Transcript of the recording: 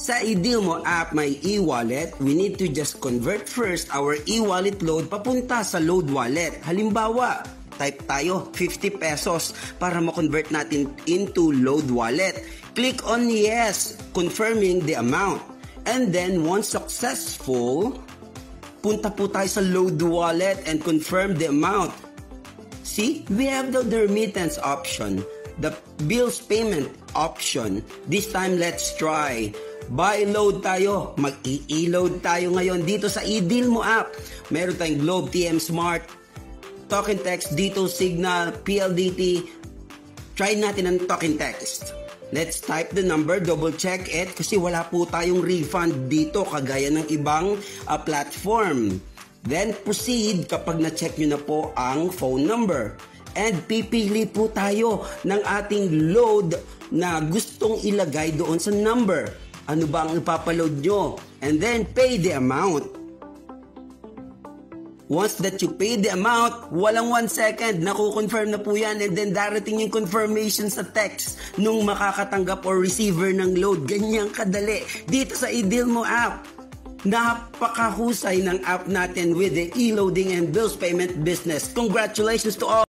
Sa iDealMo app may e-wallet, we need to just convert first our e-wallet load papunta sa load wallet. Halimbawa, type tayo 50 pesos para ma-convert natin into load wallet. Click on yes, confirming the amount. And then once successful, punta po tayo sa load wallet and confirm the amount. See, we have the remittance option, the bills payment option. This time, let's try. Buy load tayo. Mag-i-load tayo ngayon dito sa iDealMo app. Meron tayong Globe, TM Smart, Talk and Text, dito Signal, PLDT. Try natin ang Talk and Text. Let's type the number, double check it kasi wala po tayong refund dito kagaya ng ibang platform. Then proceed kapag na-check nyo na po ang phone number. And pipili po tayo ng ating load na gustong ilagay doon sa number. Ano ba ang ipapaload nyo? And then pay the amount. Once that you pay the amount, walang 1 second, nakukonfirm na po yan and then darating yung confirmation sa text nung makakatanggap or receiver ng load. Ganyang kadali dito sa iDealMo app. Napakahusay ng app natin with the e-loading and bills payment business. Congratulations to all!